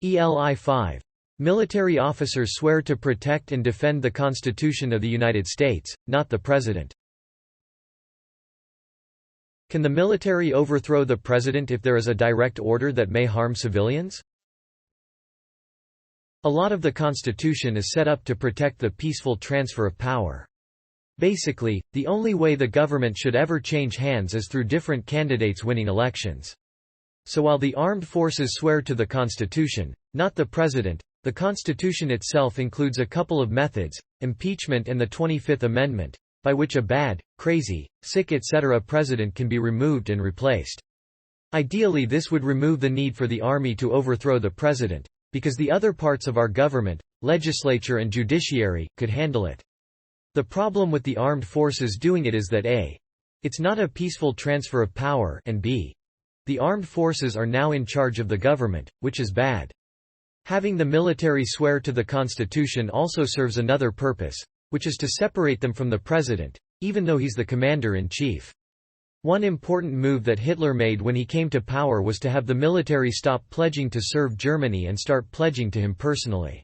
ELI5. Military officers swear to protect and defend the Constitution of the United States, not the President. Can the military overthrow the President if there is a direct order that may harm civilians? A lot of the Constitution is set up to protect the peaceful transfer of power. Basically, the only way the government should ever change hands is through different candidates winning elections. So while the armed forces swear to the Constitution, not the President, the Constitution itself includes a couple of methods, impeachment and the 25th Amendment, by which a bad, crazy, sick etc. president can be removed and replaced. Ideally this would remove the need for the army to overthrow the president, because the other parts of our government, legislature and judiciary, could handle it. The problem with the armed forces doing it is that a. It's not a peaceful transfer of power and b. The armed forces are now in charge of the government, which is bad. Having the military swear to the Constitution also serves another purpose, which is to separate them from the president, even though he's the commander-in-chief. One important move that Hitler made when he came to power was to have the military stop pledging to serve Germany and start pledging to him personally.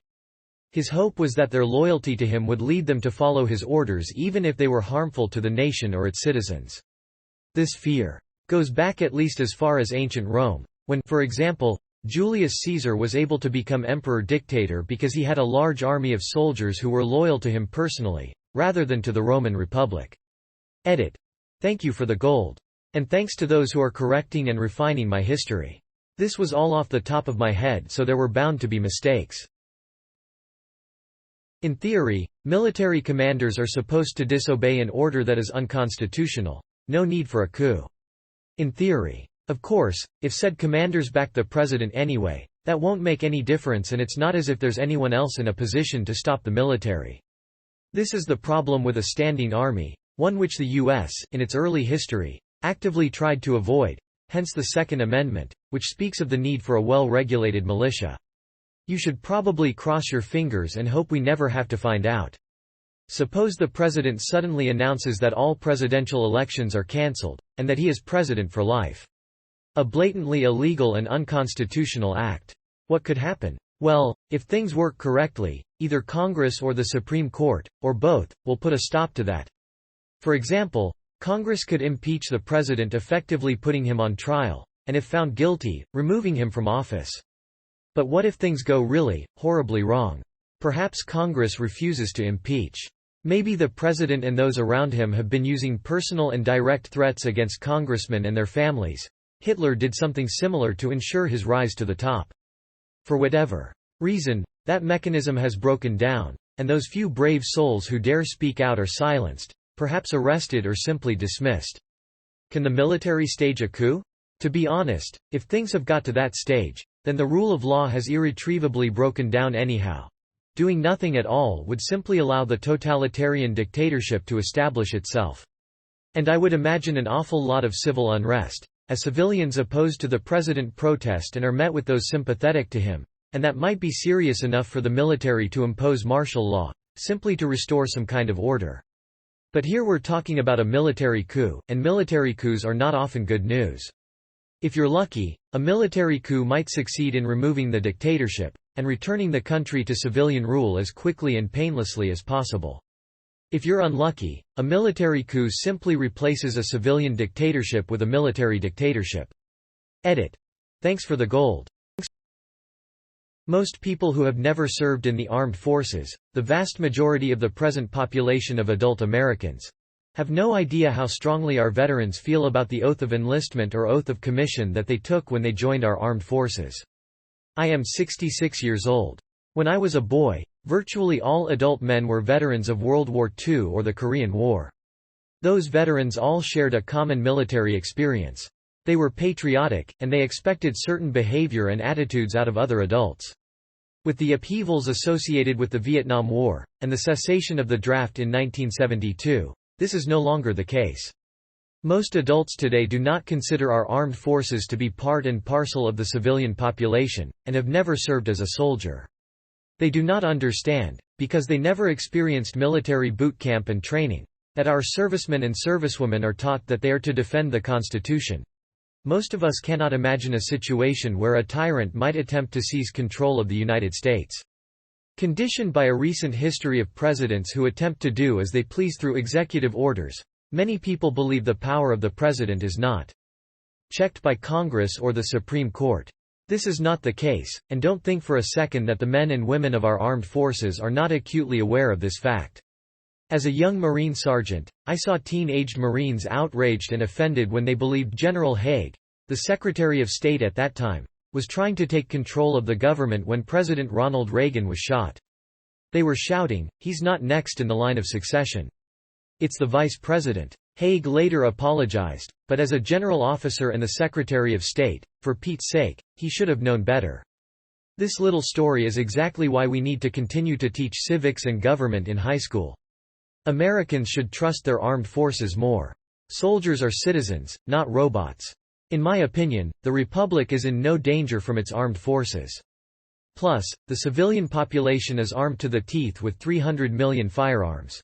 His hope was that their loyalty to him would lead them to follow his orders even if they were harmful to the nation or its citizens. This fear goes back at least as far as ancient Rome, when, for example, Julius Caesar was able to become emperor-dictator because he had a large army of soldiers who were loyal to him personally, rather than to the Roman Republic. Edit. Thank you for the gold. And thanks to those who are correcting and refining my history. This was all off the top of my head, so there were bound to be mistakes. In theory, military commanders are supposed to disobey an order that is unconstitutional. No need for a coup. In theory. Of course, if said commanders back the president anyway, that won't make any difference, and it's not as if there's anyone else in a position to stop the military. This is the problem with a standing army, one which the U.S., in its early history, actively tried to avoid, hence the Second Amendment, which speaks of the need for a well-regulated militia. You should probably cross your fingers and hope we never have to find out. Suppose the president suddenly announces that all presidential elections are cancelled, and that he is president for life. A blatantly illegal and unconstitutional act. What could happen? Well, if things work correctly, either Congress or the Supreme Court, or both, will put a stop to that. For example, Congress could impeach the president, effectively putting him on trial, and if found guilty, removing him from office. But what if things go really, horribly wrong? Perhaps Congress refuses to impeach. Maybe the president and those around him have been using personal and direct threats against congressmen and their families. Hitler did something similar to ensure his rise to the top. For whatever reason, that mechanism has broken down, and those few brave souls who dare speak out are silenced, perhaps arrested or simply dismissed. Can the military stage a coup? To be honest, if things have got to that stage, then the rule of law has irretrievably broken down anyhow. Doing nothing at all would simply allow the totalitarian dictatorship to establish itself. And I would imagine an awful lot of civil unrest, as civilians opposed to the president protest and are met with those sympathetic to him, and that might be serious enough for the military to impose martial law, simply to restore some kind of order. But here we're talking about a military coup, and military coups are not often good news. If you're lucky, a military coup might succeed in removing the dictatorship, and returning the country to civilian rule as quickly and painlessly as possible. If you're unlucky, a military coup simply replaces a civilian dictatorship with a military dictatorship. Edit. Thanks for the gold. Most people who have never served in the armed forces, the vast majority of the present population of adult Americans, have no idea how strongly our veterans feel about the oath of enlistment or oath of commission that they took when they joined our armed forces. I am 66 years old. When I was a boy, virtually all adult men were veterans of World War II or the Korean War. Those veterans all shared a common military experience. They were patriotic, and they expected certain behavior and attitudes out of other adults. With the upheavals associated with the Vietnam War, and the cessation of the draft in 1972, this is no longer the case. Most adults today do not consider our armed forces to be part and parcel of the civilian population, and have never served as a soldier. They do not understand, because they never experienced military boot camp and training, that our servicemen and servicewomen are taught that they are to defend the Constitution. Most of us cannot imagine a situation where a tyrant might attempt to seize control of the United States. Conditioned by a recent history of presidents who attempt to do as they please through executive orders, many people believe the power of the president is not checked by Congress or the Supreme Court. This is not the case, and don't think for a second that the men and women of our armed forces are not acutely aware of this fact. As a young Marine sergeant, I saw teen-aged Marines outraged and offended when they believed General Haig, the Secretary of State at that time, was trying to take control of the government when President Ronald Reagan was shot. They were shouting, "He's not next in the line of succession. It's the vice president." Haig later apologized, but as a general officer and the Secretary of State, for Pete's sake, he should have known better. This little story is exactly why we need to continue to teach civics and government in high school. Americans should trust their armed forces more. Soldiers are citizens, not robots. In my opinion, the Republic is in no danger from its armed forces. Plus, the civilian population is armed to the teeth with 300 million firearms.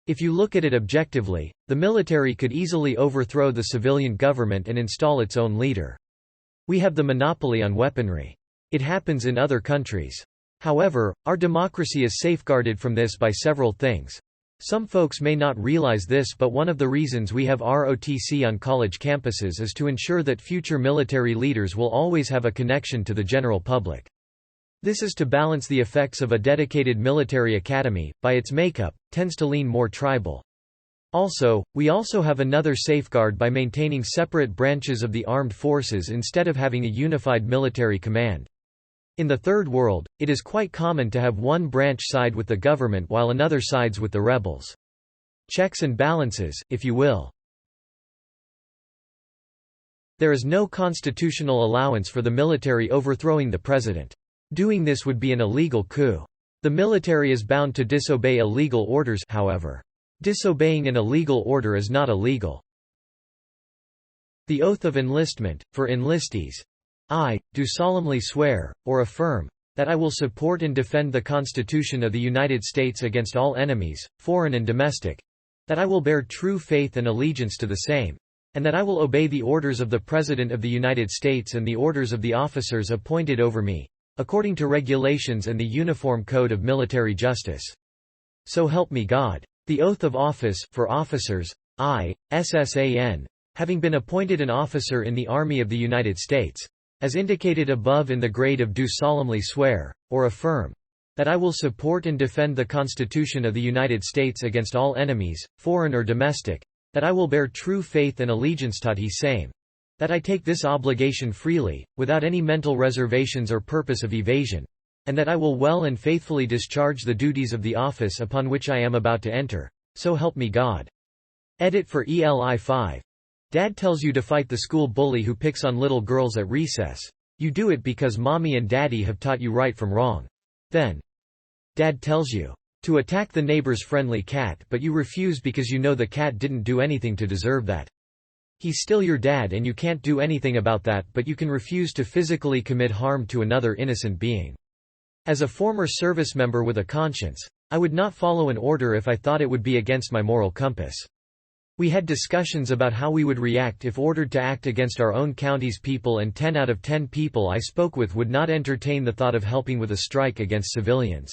If you look at it objectively, the military could easily overthrow the civilian government and install its own leader. We have the monopoly on weaponry. It happens in other countries. However, our democracy is safeguarded from this by several things. Some folks may not realize this, but one of the reasons we have ROTC on college campuses is to ensure that future military leaders will always have a connection to the general public. This is to balance the effects of a dedicated military academy, by its makeup, tends to lean more tribal. Also, we also have another safeguard by maintaining separate branches of the armed forces instead of having a unified military command. In the Third World, it is quite common to have one branch side with the government while another sides with the rebels. Checks and balances, if you will. There is no constitutional allowance for the military overthrowing the president. Doing this would be an illegal coup. The military is bound to disobey illegal orders, however. Disobeying an illegal order is not illegal. The oath of enlistment, for enlistees. I do solemnly swear, or affirm, that I will support and defend the Constitution of the United States against all enemies, foreign and domestic, that I will bear true faith and allegiance to the same, and that I will obey the orders of the President of the United States and the orders of the officers appointed over me, according to regulations and the Uniform Code of Military Justice. So help me God. The oath of office, for officers, I, SSAN, having been appointed an officer in the Army of the United States, as indicated above in the grade of do solemnly swear, or affirm, that I will support and defend the Constitution of the United States against all enemies, foreign or domestic, that I will bear true faith and allegiance to the same, that I take this obligation freely, without any mental reservations or purpose of evasion, and that I will well and faithfully discharge the duties of the office upon which I am about to enter, so help me God. Edit for ELI5. Dad tells you to fight the school bully who picks on little girls at recess. You do it because mommy and daddy have taught you right from wrong. Then, Dad tells you to attack the neighbor's friendly cat, but you refuse because you know the cat didn't do anything to deserve that. He's still your dad and you can't do anything about that, but you can refuse to physically commit harm to another innocent being. As a former service member with a conscience, I would not follow an order if I thought it would be against my moral compass. We had discussions about how we would react if ordered to act against our own county's people, and 10 out of 10 people I spoke with would not entertain the thought of helping with a strike against civilians.